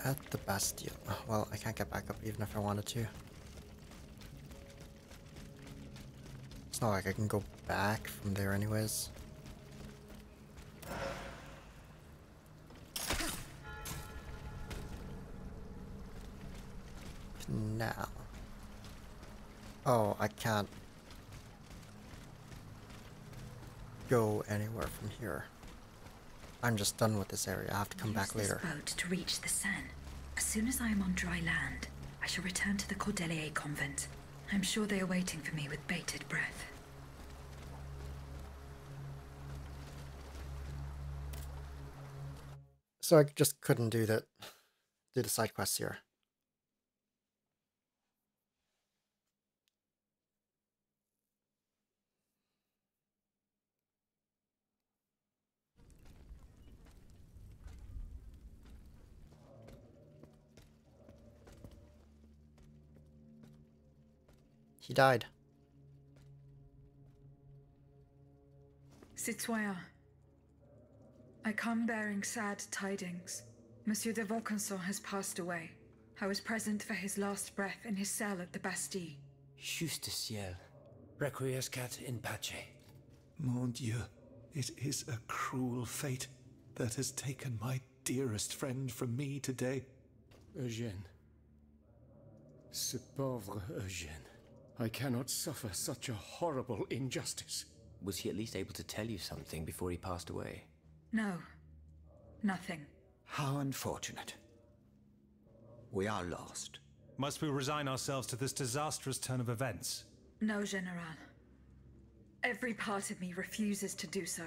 At the Bastille. Well, I can't get back up even if I wanted to. It's not like I can go back from there anyways. Now. Oh, I can't go anywhere from here. I'm just done with this area. I have to come back later. Use this boat to reach the Seine. As soon as I am on dry land, I shall return to the Cordelier convent. I'm sure they are waiting for me with bated breath. So I just couldn't do the side quests here. He died. Citoyen, I come bearing sad tidings. Monsieur de Vaucanson has passed away. I was present for his last breath in his cell at the Bastille. Juste ciel. Requiescat in pace. Mon Dieu, it is a cruel fate that has taken my dearest friend from me today. Eugène. Ce pauvre Eugène. I cannot suffer such a horrible injustice. Was he at least able to tell you something before he passed away? No. Nothing. How unfortunate. We are lost. Must we resign ourselves to this disastrous turn of events? No, General. Every part of me refuses to do so.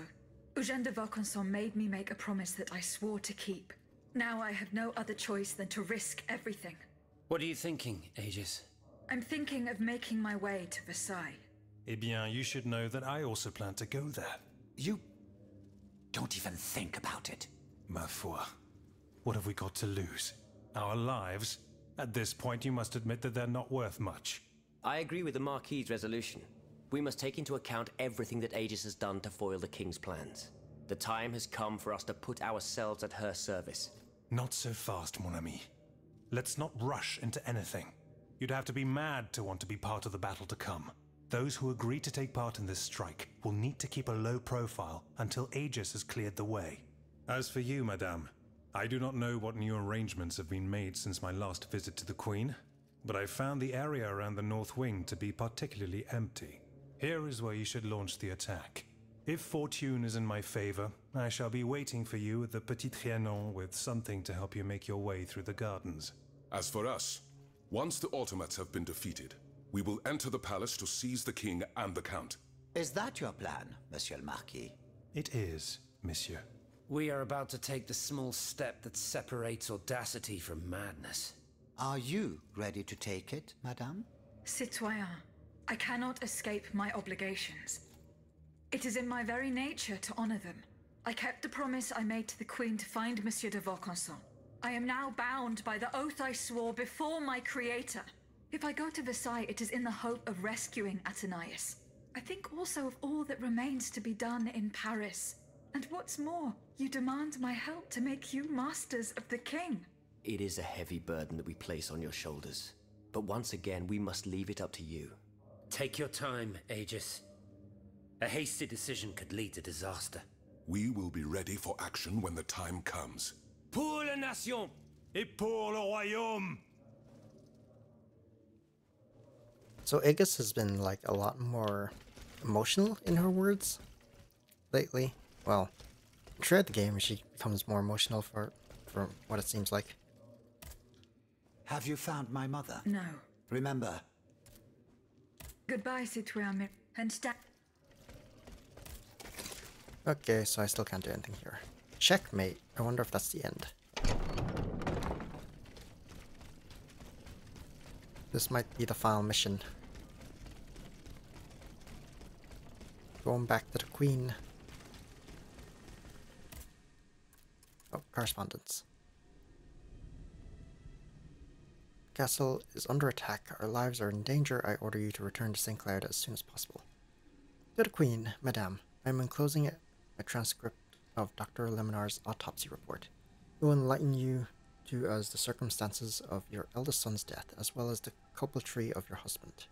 Eugène de Vaucanson made me make a promise that I swore to keep. Now I have no other choice than to risk everything. What are you thinking, Aegis? I'm thinking of making my way to Versailles. Eh bien, you should know that I also plan to go there. You don't even think about it. Ma foi. What have we got to lose? Our lives? At this point, you must admit that they're not worth much. I agree with the Marquis's resolution. We must take into account everything that Aegis has done to foil the King's plans. The time has come for us to put ourselves at her service. Not so fast, mon ami. Let's not rush into anything. You'd have to be mad to want to be part of the battle to come. Those who agree to take part in this strike will need to keep a low profile until Aegis has cleared the way. As for you, madame, I do not know what new arrangements have been made since my last visit to the Queen, but I found the area around the North Wing to be particularly empty. Here is where you should launch the attack. If fortune is in my favor, I shall be waiting for you at the Petit Trianon with something to help you make your way through the gardens. As for us, once the automates have been defeated, we will enter the palace to seize the king and the count. Is that your plan, Monsieur le Marquis? It is, monsieur. We are about to take the small step that separates audacity from madness. Are you ready to take it, madame? Citoyen, I cannot escape my obligations. It is in my very nature to honor them. I kept the promise I made to the Queen to find Monsieur de Vaucanson. I am now bound by the oath I swore before my creator. If I go to Versailles, it is in the hope of rescuing Athenais. I think also of all that remains to be done in Paris. And what's more, you demand my help to make you masters of the king. It is a heavy burden that we place on your shoulders. But once again, we must leave it up to you. Take your time, Aegis. A hasty decision could lead to disaster. We will be ready for action when the time comes. Pour la nation! Et pour le royaume! So Aegis has been like a lot more emotional in her words lately. Well, throughout the game she becomes more emotional for what it seems like. Have you found my mother? No. Remember. Goodbye, Citoyen, and Okay, so I still can't do anything here. Checkmate. I wonder if that's the end. This might be the final mission. Going back to the Queen. Oh, correspondence. Castle is under attack. Our lives are in danger. I order you to return to St. Cloud as soon as possible. To the Queen, Madame. I am enclosing a transcript of Dr. Lemonar's autopsy report. It will enlighten you to us the circumstances of your eldest son's death, as well as the coupletry of your husband.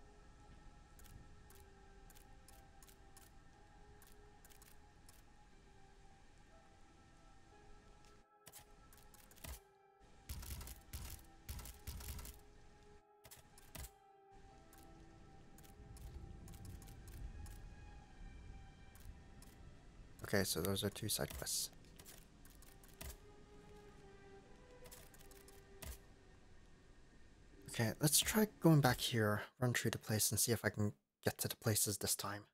Okay, so those are 2 side quests. Okay, let's try going back here, run through the place, and see if I can get to the places this time.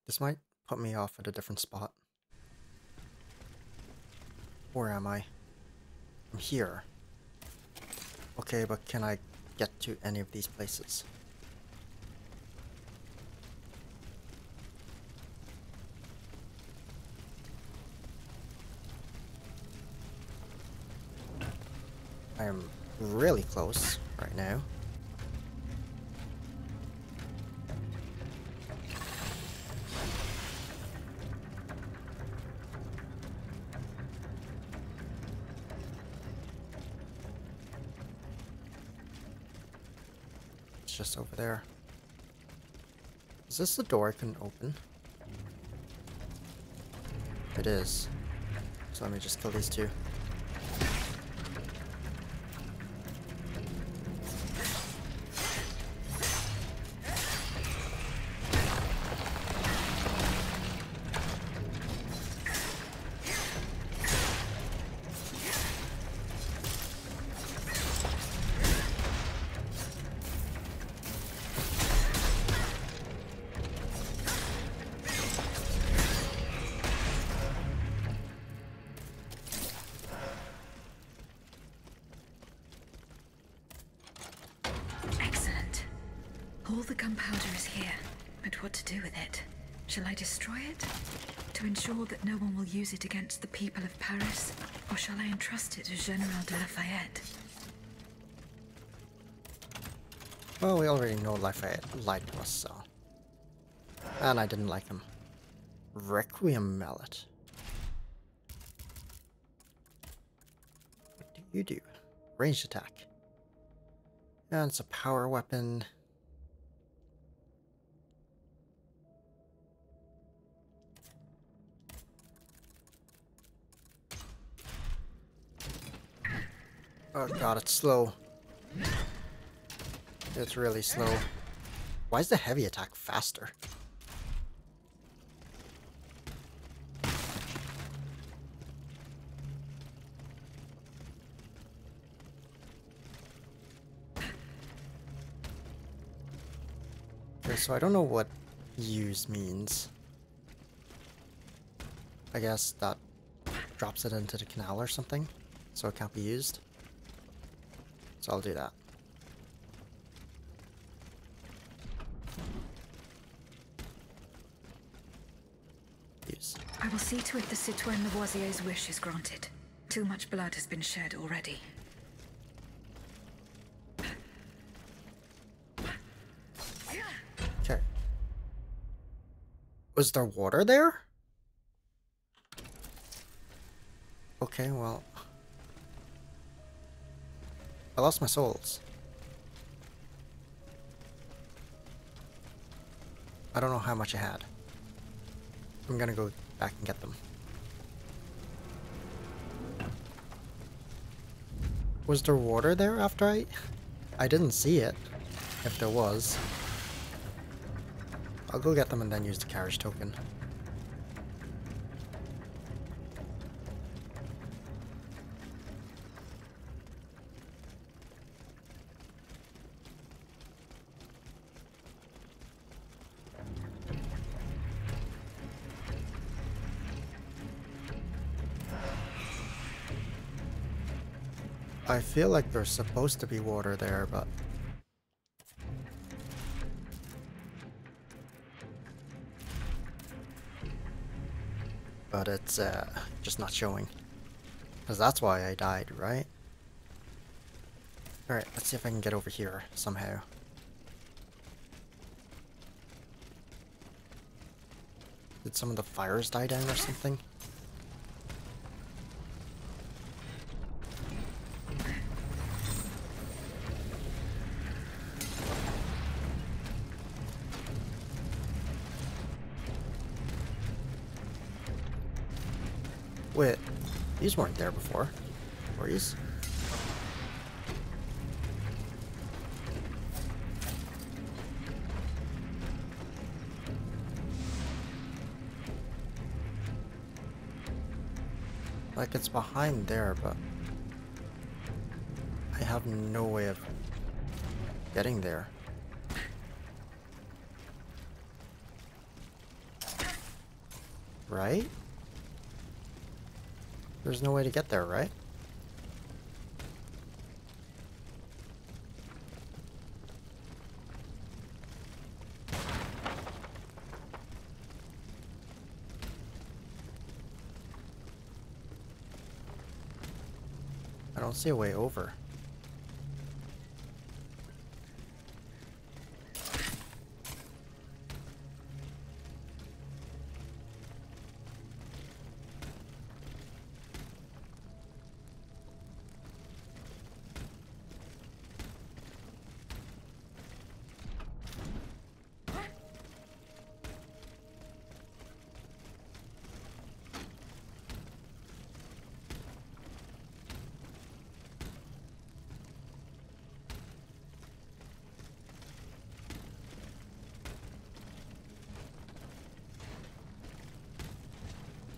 This might put me off at a different spot. Where am I? I'm here. Okay, but can I get to any of these places? I am really close right now. It's just over there. Is this the door I can open? It is. So let me just kill these 2. Excellent. All the gunpowder is here, but what to do with it? Shall I destroy it? To ensure that no one will use it against the people of Paris? Or shall I entrust it to General de Lafayette? Well, we already know Lafayette lied to us, so... And I didn't like him. Requiem Mallet. What do you do? Ranged attack. And it's a power weapon. Oh god, it's slow. It's really slow. Why is the heavy attack faster? Okay, so I don't know what use means. I guess that drops it into the canal or something, so it can't be used. So I'll do that. Use. I will see to it the citoyen Lavoisier's wish is granted. Too much blood has been shed already. Okay. Was there water there? Okay, well... I lost my souls. I don't know how much I had. I'm gonna go back and get them. Was there water there after I didn't see it, if there was. I'll go get them and then use the carriage token. I feel like there's supposed to be water there, but... But it's just not showing. Because that's why I died, right? Alright, let's see if I can get over here somehow. Did some of the fires die down or something? Wait, these weren't there before. Were these? Like it's behind there, but I have no way of getting there. Right? There's no way to get there, right? I don't see a way over.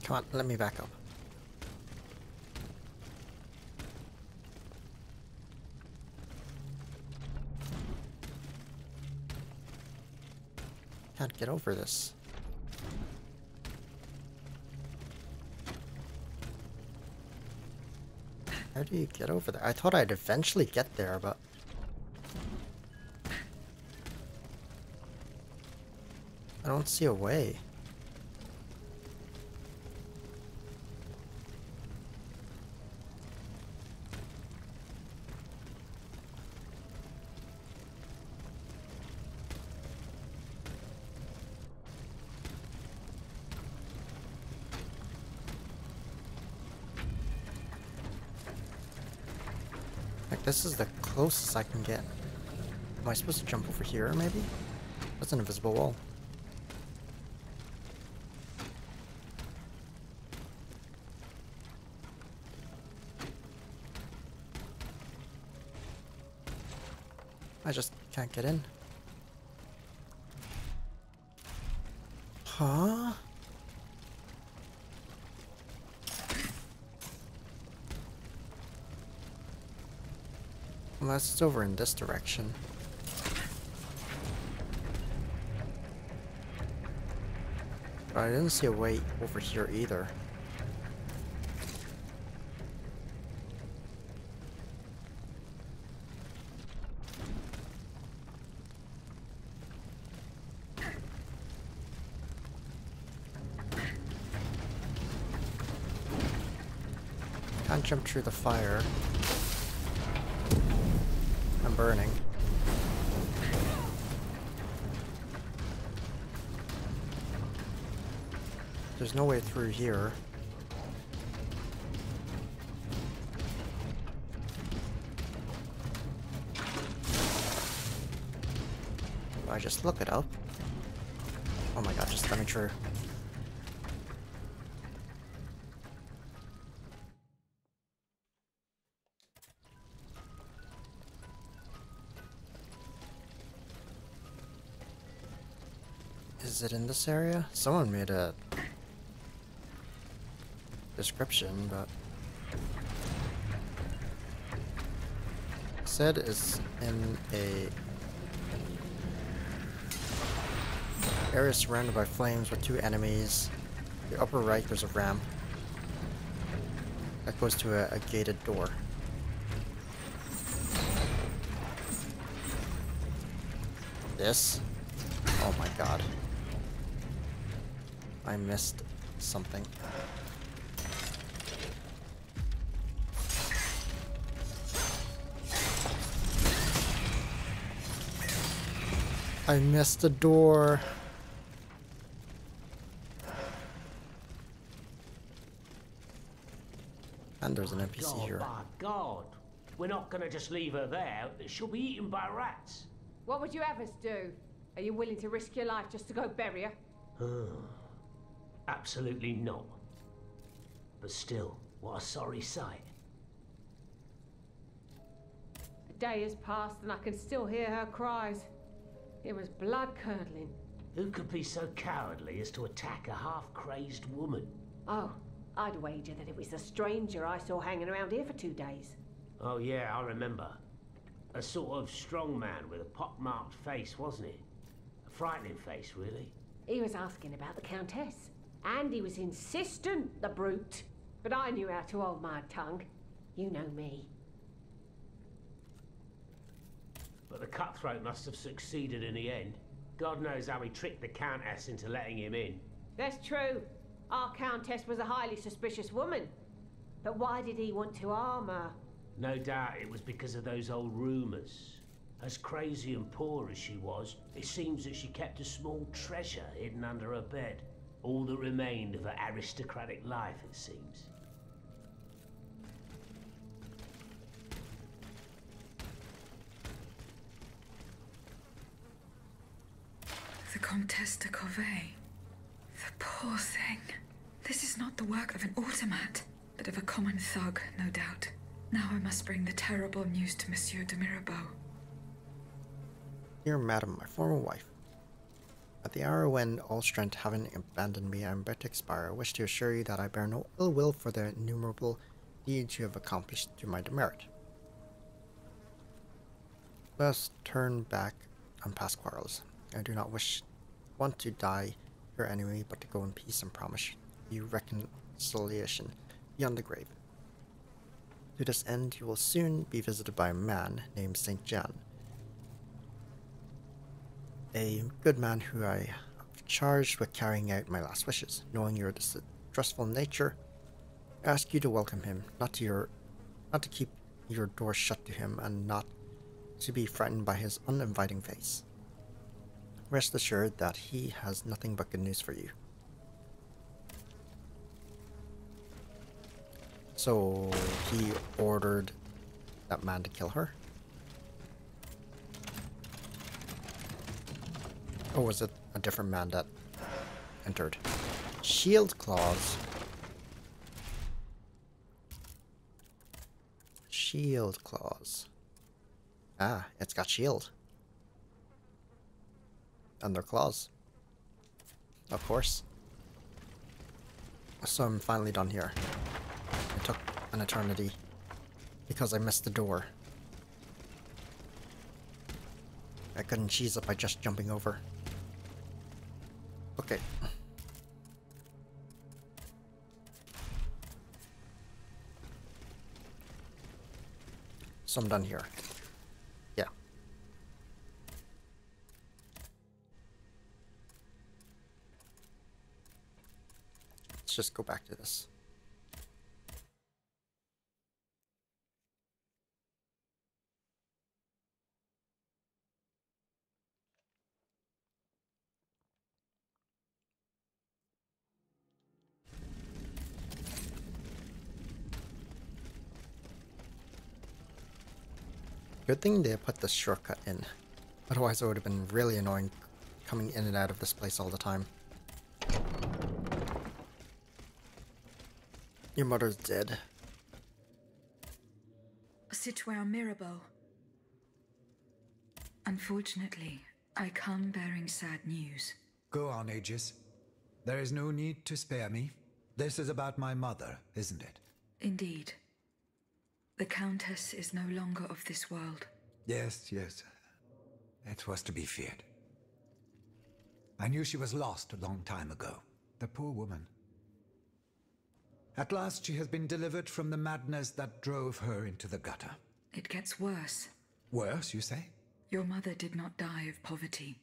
Come on, let me back up. Can't get over this. How do you get over there? I thought I'd eventually get there, but I don't see a way. Like, this is the closest I can get. Am I supposed to jump over here, maybe? That's an invisible wall. I just can't get in. Huh? Unless it's over in this direction. But I didn't see a way over here either. Can't jump through the fire. I'm burning. There's no way through here. I just look it up. Oh my god, just let me through. Is it in this area? Someone made a description, but said it's in a area surrounded by flames with 2 enemies. The upper right there's a ramp that goes to a gated door. This? Oh my god. I missed something. I missed a door. And there's an NPC God, here. by God. We're not gonna just leave her there. She'll be eaten by rats. What would you have us do? Are you willing to risk your life just to go bury her? Absolutely not. But still, what a sorry sight. A day has passed and I can still hear her cries. It was blood-curdling. Who could be so cowardly as to attack a half-crazed woman? Oh, I'd wager that it was a stranger I saw hanging around here for 2 days. Oh yeah, I remember. A sort of strong man with a pock-marked face, wasn't it? A frightening face, really. He was asking about the Countess. And he was insistent, the brute. But I knew how to hold my tongue. You know me. But the cutthroat must have succeeded in the end. God knows how he tricked the Countess into letting him in. That's true. Our Countess was a highly suspicious woman. But why did he want to harm her? No doubt it was because of those old rumours. As crazy and poor as she was, it seems that she kept a small treasure hidden under her bed. All that remained of her aristocratic life, it seems. The Comtesse de Corvée. The poor thing. This is not the work of an automat, but of a common thug, no doubt. Now I must bring the terrible news to Monsieur de Mirabeau. Dear Madam, my former wife. At the hour when all strength having abandoned me, I am about to expire, I wish to assure you that I bear no ill will for the innumerable deeds you have accomplished to my demerit. Let us turn back on past quarrels. I do not want to die your enemy, but to go in peace and promise you reconciliation beyond the grave. To this end, you will soon be visited by a man named Saint John, a good man who I have charged with carrying out my last wishes. Knowing your distrustful nature, I ask you to welcome him, not to keep your door shut to him, and not to be frightened by his uninviting face. Rest assured that he has nothing but good news for you. So he ordered that man to kill her? Or was it a different man that entered? Shield claws. Shield claws. Ah, it's got shield. And their claws. Of course. So I'm finally done here. It took an eternity because I missed the door. I couldn't cheese it by just jumping over. Okay. So I'm done here. Yeah. Let's just go back to this. Good thing they put this shortcut in. Otherwise it would have been really annoying coming in and out of this place all the time. Your mother's dead. Citoyen Mirabeau. Unfortunately, I come bearing sad news. Go on, Aegis. There is no need to spare me. This is about my mother, isn't it? Indeed. The Countess is no longer of this world. Yes. It was to be feared. I knew she was lost a long time ago. The poor woman. At last she has been delivered from the madness that drove her into the gutter. It gets worse. Worse, you say? Your mother did not die of poverty.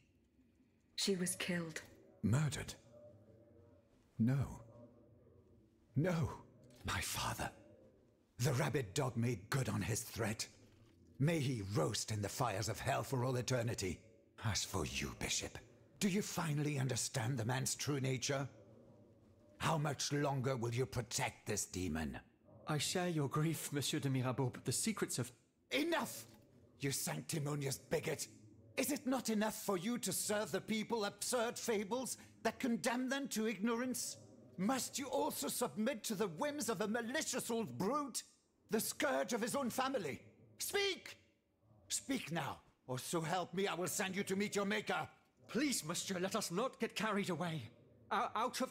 She was killed. Murdered? No. No, my father. The rabid dog made good on his threat. May he roast in the fires of hell for all eternity. As for you, Bishop, do you finally understand the man's true nature? How much longer will you protect this demon? I share your grief, Monsieur de Mirabeau, but the secrets of... Enough! You sanctimonious bigot! Is it not enough for you to serve the people absurd fables that condemn them to ignorance? Must you also submit to the whims of a malicious old brute? The scourge of his own family? Speak! Speak now, or so help me, I will send you to meet your maker. Please, monsieur, let us not get carried away. Out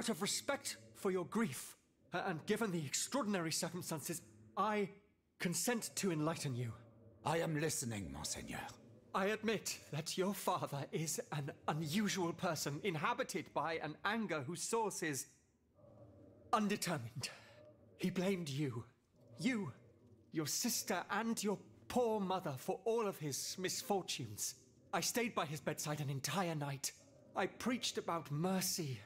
of respect for your grief, and given the extraordinary circumstances, I consent to enlighten you. I am listening, Monseigneur. I admit that your father is an unusual person, inhabited by an anger whose source is undetermined. He blamed you, your sister, and your poor mother for all of his misfortunes. I stayed by his bedside an entire night. I preached about mercy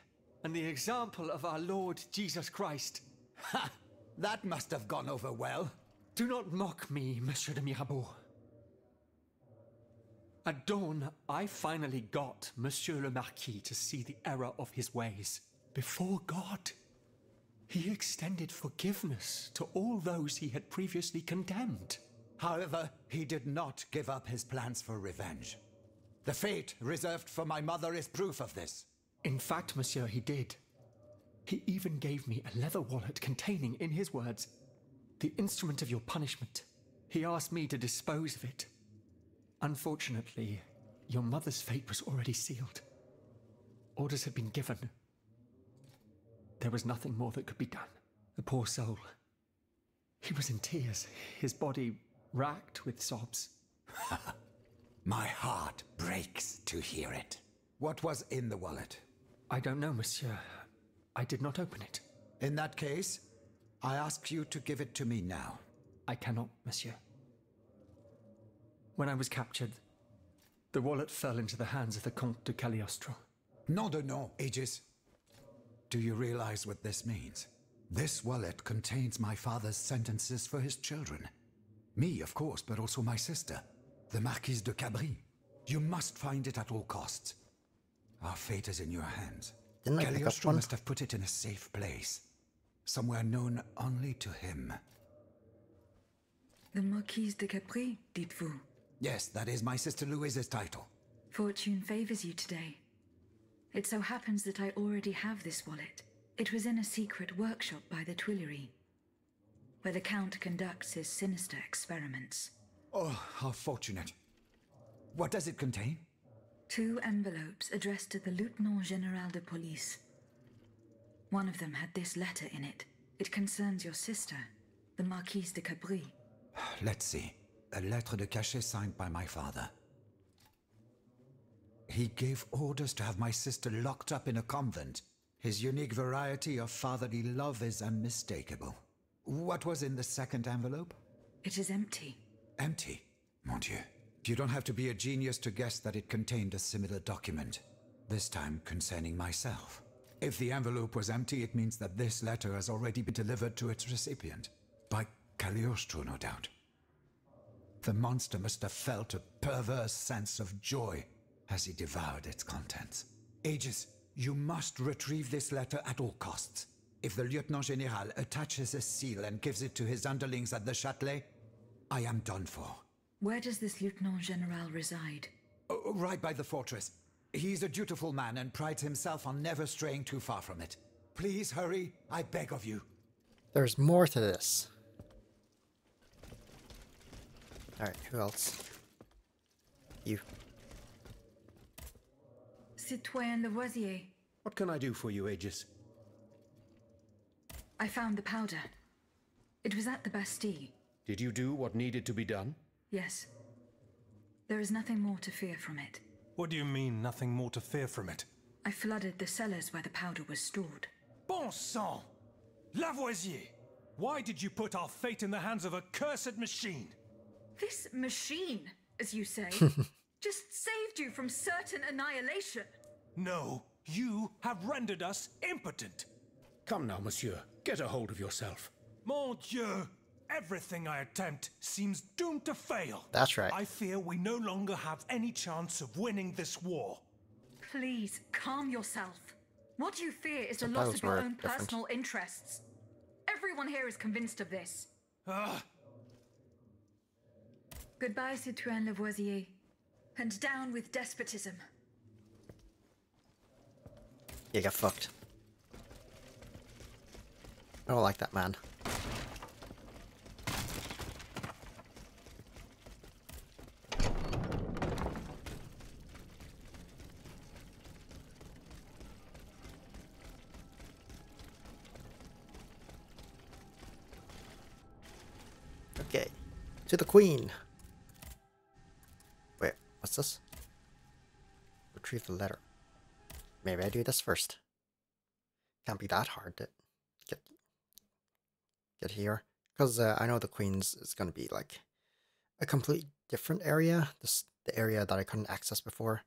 and the example of our Lord Jesus Christ. Ha! That must have gone over well. Do not mock me, Monsieur de Mirabeau. At dawn, I finally got Monsieur le Marquis to see the error of his ways. Before God, he extended forgiveness to all those he had previously condemned. However, he did not give up his plans for revenge. The fate reserved for my mother is proof of this. In fact, monsieur, he did. He even gave me a leather wallet containing, in his words, the instrument of your punishment. He asked me to dispose of it. Unfortunately, your mother's fate was already sealed. Orders had been given. There was nothing more that could be done. The poor soul. He was in tears, his body racked with sobs. My heart breaks to hear it. What was in the wallet? I don't know, monsieur. I did not open it. In that case, I ask you to give it to me now. I cannot, monsieur. When I was captured, the wallet fell into the hands of the Comte de Cagliostro. Nom de nom, Aegis. Do you realize what this means? This wallet contains my father's sentences for his children. Me, of course, but also my sister, the Marquise de Cabri. You must find it at all costs. Our fate is in your hands. Cagliostro must have put it in a safe place, somewhere known only to him. The Marquise de Capri, dites-vous? Yes, that is my sister Louise's title. Fortune favors you today. It so happens that I already have this wallet. It was in a secret workshop by the Tuileries, where the Count conducts his sinister experiments. Oh, how fortunate. What does it contain? 2 envelopes addressed to the Lieutenant General de Police. One of them had this letter in it. It concerns your sister, the Marquise de Capri. Let's see. A lettre de cachet signed by my father. He gave orders to have my sister locked up in a convent. His unique variety of fatherly love is unmistakable. What was in the second envelope? It is empty. Empty? Mon Dieu. You don't have to be a genius to guess that it contained a similar document, this time concerning myself. If the envelope was empty, it means that this letter has already been delivered to its recipient. By Cagliostro, no doubt. The monster must have felt a perverse sense of joy as he devoured its contents. Aegis, you must retrieve this letter at all costs. If the Lieutenant General attaches a seal and gives it to his underlings at the Châtelet, I am done for. Where does this Lieutenant General reside? Right by the fortress. He's a dutiful man and prides himself on never straying too far from it. Please hurry, I beg of you. There's more to this. Alright, who else? You. Citoyen Lavoisier. What can I do for you, Aegis? I found the powder. It was at the Bastille. Did you do what needed to be done? Yes. There is nothing more to fear from it. What do you mean, nothing more to fear from it? I flooded the cellars where the powder was stored. Bon sang! Lavoisier! Why did you put our fate in the hands of a cursed machine? This machine, as you say, just saved you from certain annihilation. No, you have rendered us impotent. Come now, monsieur. Get a hold of yourself. Mon Dieu! Everything I attempt seems doomed to fail. That's right. I fear we no longer have any chance of winning this war. Please, calm yourself. What you fear is the loss of your own personal interests. Everyone here is convinced of this. Goodbye, citoyen Lavoisier. And down with despotism. You get fucked. I don't like that man. Okay, to the queen. Wait, what's this? Retrieve the letter. Maybe I do this first. Can't be that hard to get here, because I know the queen's is gonna be like a complete different area. The area that I couldn't access before.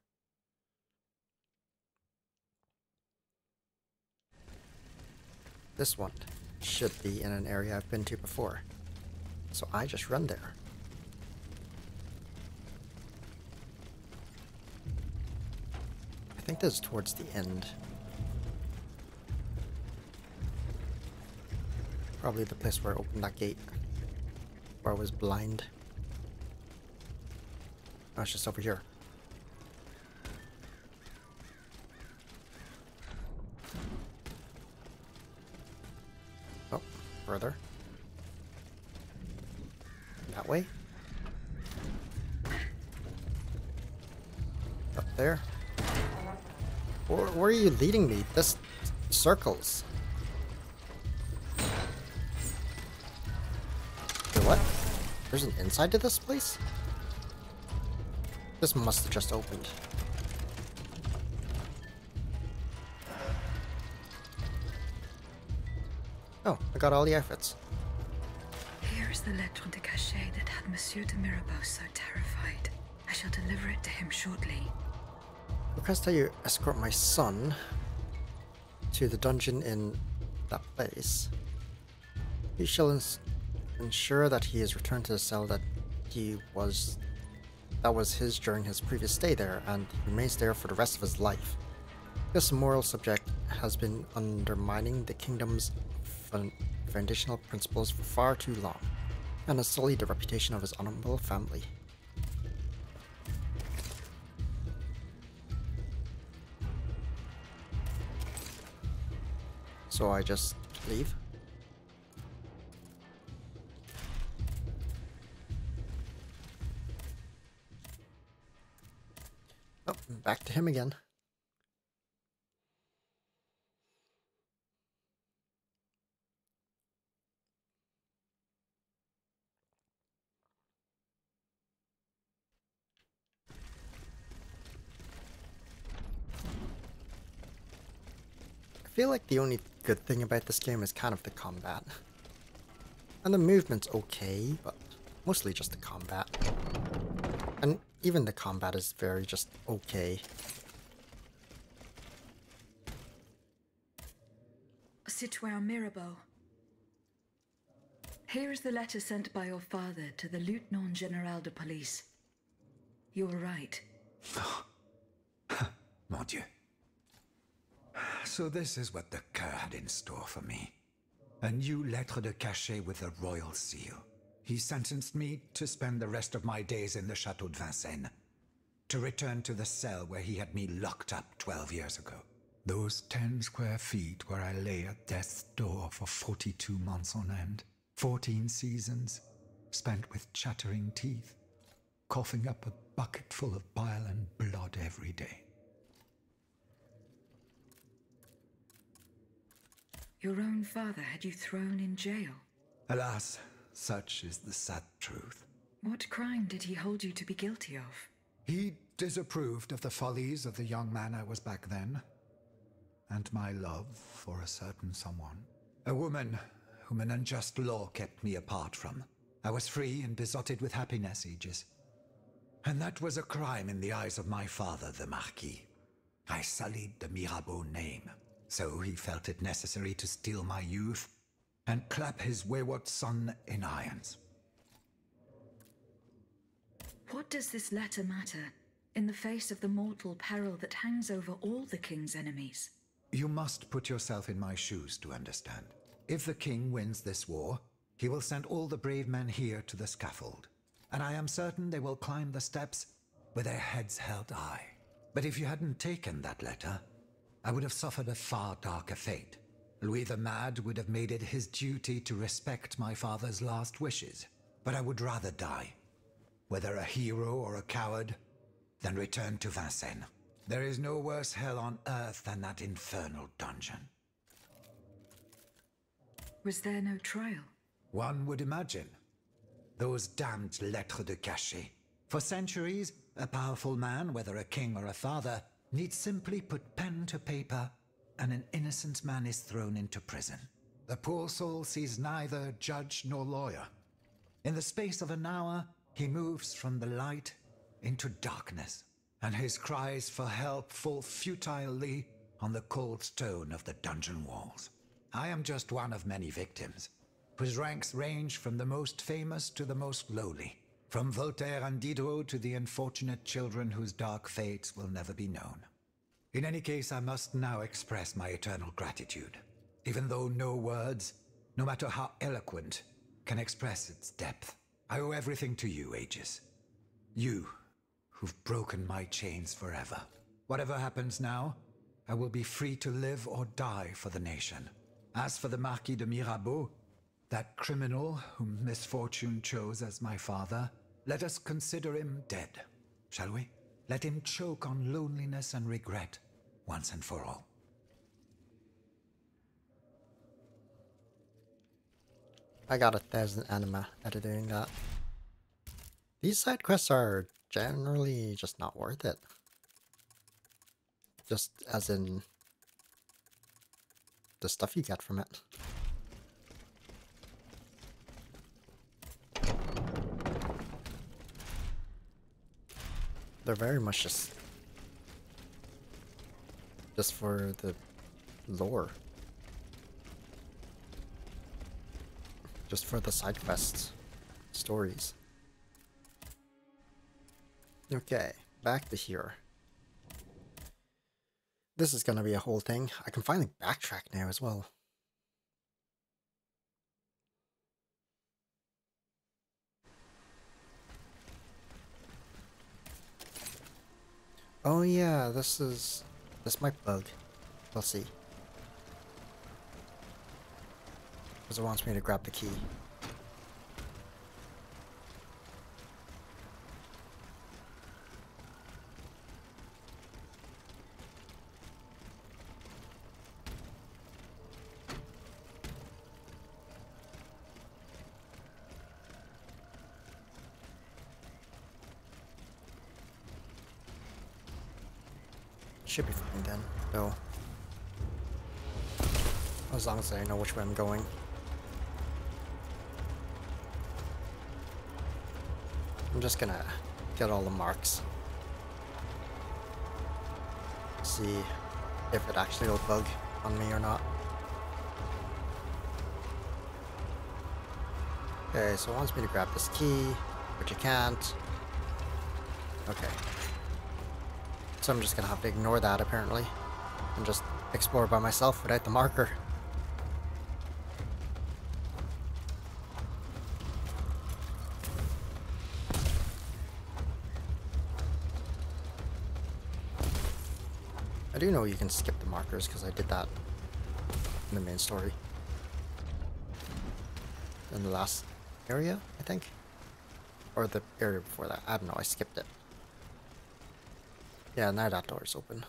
This one should be in an area I've been to before. So I just run there. I think this is towards the end. Probably the place where I opened that gate. Where I was blind. Oh, it's just over here. Oh, further. That way. Up there. Where are you leading me? This circles. Wait, what? There's an inside to this place? This must have just opened. Oh, I got all the outfits. Here is the lettre de cachet that had Monsieur de Mirabeau so terrified. I shall deliver it to him shortly. Request that you escort my son to the dungeon in that place. You shall ensure that he is returned to the cell that was his during his previous stay there, and remains there for the rest of his life. This moral subject has been undermining the kingdom's foundational principles for far too long, and has sullied the reputation of his honorable family. So I just leave? Oh, back to him again. I feel like the only good thing about this game is kind of the combat. And the movement's okay, but mostly just the combat. And even the combat is very just okay. Citoyen Mirabeau. Here is the letter sent by your father to the Lieutenant General de Police. You were right. Mon Dieu. So this is what the Coeur had in store for me. A new lettre de cachet with a royal seal. He sentenced me to spend the rest of my days in the Chateau de Vincennes. To return to the cell where he had me locked up 12 years ago. Those 10 square feet where I lay at death's door for 42 months on end. 14 seasons, spent with chattering teeth, coughing up a bucket full of bile and blood every day. Your own father had you thrown in jail. Alas, such is the sad truth. What crime did he hold you to be guilty of? He disapproved of the follies of the young man I was back then, and my love for a certain someone. A woman whom an unjust law kept me apart from. I was free and besotted with happiness, Aegis. And that was a crime in the eyes of my father, the Marquis. I sullied the Mirabeau name. So he felt it necessary to steal my youth and clap his wayward son in irons. What does this letter matter in the face of the mortal peril that hangs over all the king's enemies? You must put yourself in my shoes to understand. If the king wins this war, he will send all the brave men here to the scaffold, and I am certain they will climb the steps with their heads held high. But if you hadn't taken that letter, I would have suffered a far darker fate. Louis the Mad would have made it his duty to respect my father's last wishes, but I would rather die, whether a hero or a coward, than return to Vincennes. There is no worse hell on earth than that infernal dungeon. Was there no trial? One would imagine. Those damned lettres de cachet. For centuries, a powerful man, whether a king or a father, needs simply put pen to paper, and an innocent man is thrown into prison. The poor soul sees neither judge nor lawyer. In the space of an hour, he moves from the light into darkness, and his cries for help fall futilely on the cold stone of the dungeon walls. I am just one of many victims, whose ranks range from the most famous to the most lowly, from Voltaire and Diderot to the unfortunate children whose dark fates will never be known. In any case, I must now express my eternal gratitude, even though no words, no matter how eloquent, can express its depth. I owe everything to you, Aegis. You, who've broken my chains forever. Whatever happens now, I will be free to live or die for the nation. As for the Marquis de Mirabeau, that criminal whom misfortune chose as my father, let us consider him dead, shall we? Let him choke on loneliness and regret, once and for all. I got 1,000 anima out of doing that. These side quests are generally just not worth it. Just as in the stuff you get from it. They're very much just for the lore. Just for the side quests, stories. Okay, back to here. This is gonna be a whole thing. I can finally backtrack now as well. Oh yeah, this might bug. We'll see. Because it wants me to grab the key. Should be fine then, though. As long as I know which way I'm going. I'm just gonna get all the marks. See if it actually will bug on me or not. Okay, so it wants me to grab this key, but you can't. Okay. So I'm just gonna have to ignore that apparently, and just explore by myself without the marker. I do know you can skip the markers because I did that in the main story. In the last area, I think? Or the area before that. I don't know, I skipped it. Yeah, now that door is open.